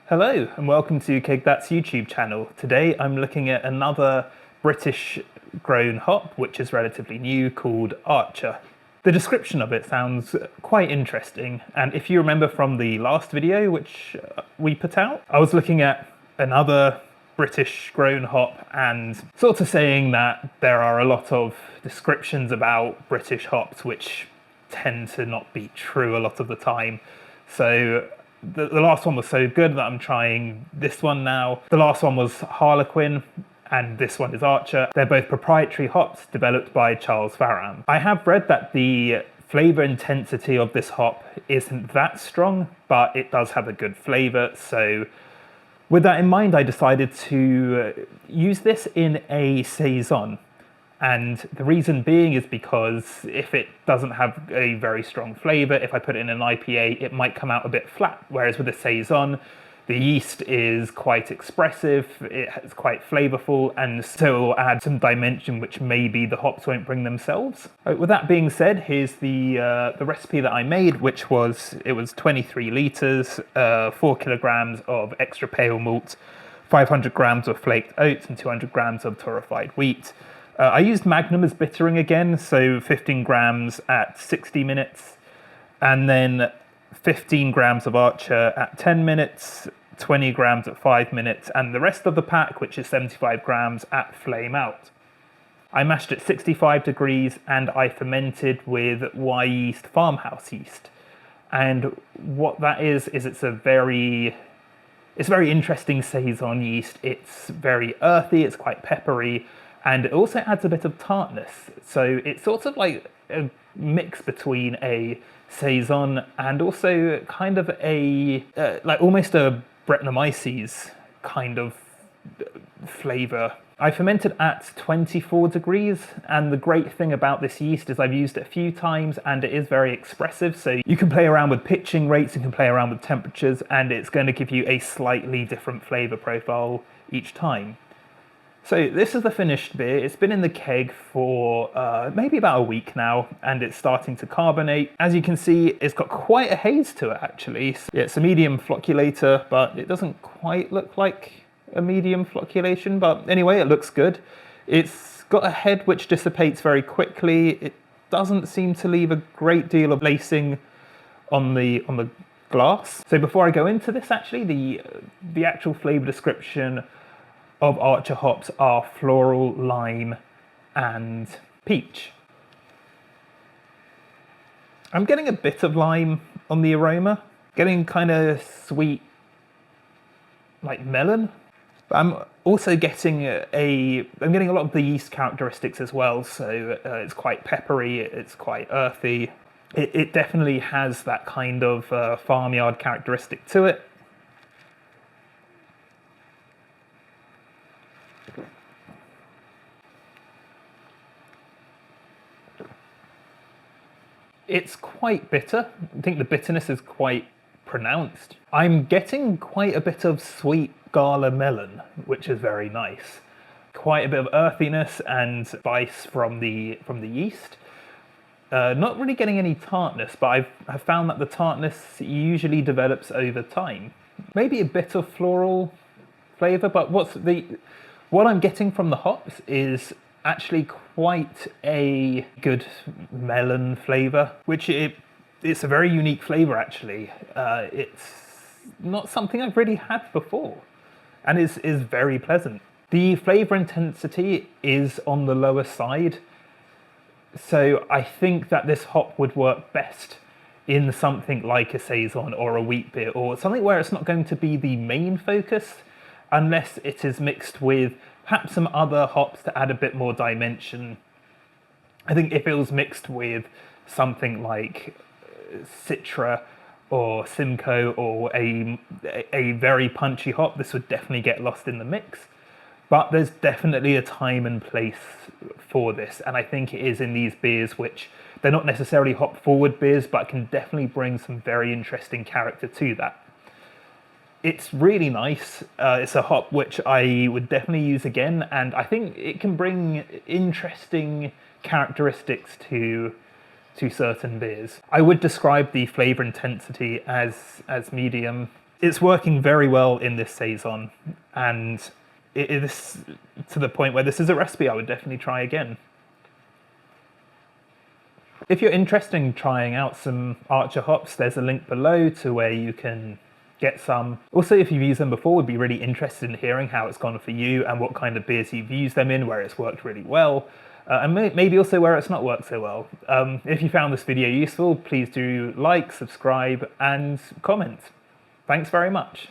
Hello and welcome to Keg That's YouTube channel. Today I'm looking at another British grown hop which is relatively new called Archer. The description of it sounds quite interesting, and if you remember from the last video which we put out, I was looking at another British grown hop and sort of saying that there are a lot of descriptions about British hops which tend to not be true a lot of the time. So the last one was so good that I'm trying this one now. The last one was Harlequin and this one is Archer. They're both proprietary hops developed by Charles Faram. I have read that the flavour intensity of this hop isn't that strong, but it does have a good flavour. So with that in mind, I decided to use this in a saison. And the reason being is because if it doesn't have a very strong flavour, if I put it in an IPA, it might come out a bit flat. Whereas with a saison, the yeast is quite expressive, it's quite flavourful, and still add some dimension which maybe the hops won't bring themselves. With that being said, here's the recipe that I made, which was, it was 23 litres, 4 kilograms of extra pale malt, 500 grams of flaked oats, and 200 grams of torrefied wheat. I used Magnum as bittering again, so 15 grams at 60 minutes, and then 15 grams of Archer at 10 minutes, 20 grams at 5 minutes, and the rest of the pack, which is 75 grams, at flame out. I mashed at 65 degrees and I fermented with Y yeast farmhouse yeast. And what that is it's a very interesting saison yeast. It's very earthy, it's quite peppery, and it also adds a bit of tartness. So it's sort of like a mix between a saison and also kind of a, like almost a Brettanomyces kind of flavour. I fermented at 24 degrees, and the great thing about this yeast is I've used it a few times and it is very expressive, so you can play around with pitching rates, you can play around with temperatures, and it's going to give you a slightly different flavour profile each time. So this is the finished beer. It's been in the keg for maybe about a week now, and it's starting to carbonate. As you can see, it's got quite a haze to it actually. Yeah, it's a medium flocculator, but it doesn't quite look like a medium flocculation, but anyway, it looks good. It's got a head which dissipates very quickly. It doesn't seem to leave a great deal of lacing on the glass. So before I go into this, actually, the actual flavour description of Archer hops are floral, lime, and peach. I'm getting a bit of lime on the aroma, getting kind of sweet, like melon. But I'm also getting I'm getting a lot of the yeast characteristics as well. So it's quite peppery, it's quite earthy. It definitely has that kind of farmyard characteristic to it. It's quite bitter. I think the bitterness is quite pronounced. I'm getting quite a bit of sweet gala melon, which is very nice. Quite a bit of earthiness and spice from the yeast. Not really getting any tartness, but I've found that the tartness usually develops over time. Maybe a bit of floral flavour, but what I'm getting from the hops is actually quite a good melon flavour, which it's a very unique flavour actually. It's not something I've really had before, and is very pleasant. The flavour intensity is on the lower side, so I think that this hop would work best in something like a saison or a wheat beer, or something where it's not going to be the main focus, unless it is mixed with perhaps some other hops to add a bit more dimension. I think if it was mixed with something like Citra or Simcoe or a very punchy hop, this would definitely get lost in the mix. But there's definitely a time and place for this, and I think it is in these beers which they're not necessarily hop forward beers, but can definitely bring some very interesting character to that. It's really nice. It's a hop which I would definitely use again, and I think it can bring interesting characteristics to certain beers. I would describe the flavour intensity as medium. It's working very well in this saison, and it is to the point where this is a recipe I would definitely try again. If you're interested in trying out some Archer hops, there's a link below to where you can get some. Also, if you've used them before, we'd be really interested in hearing how it's gone for you and what kind of beers you've used them in, where it's worked really well, and maybe also where it's not worked so well. If you found this video useful, please do like, subscribe, and comment. Thanks very much.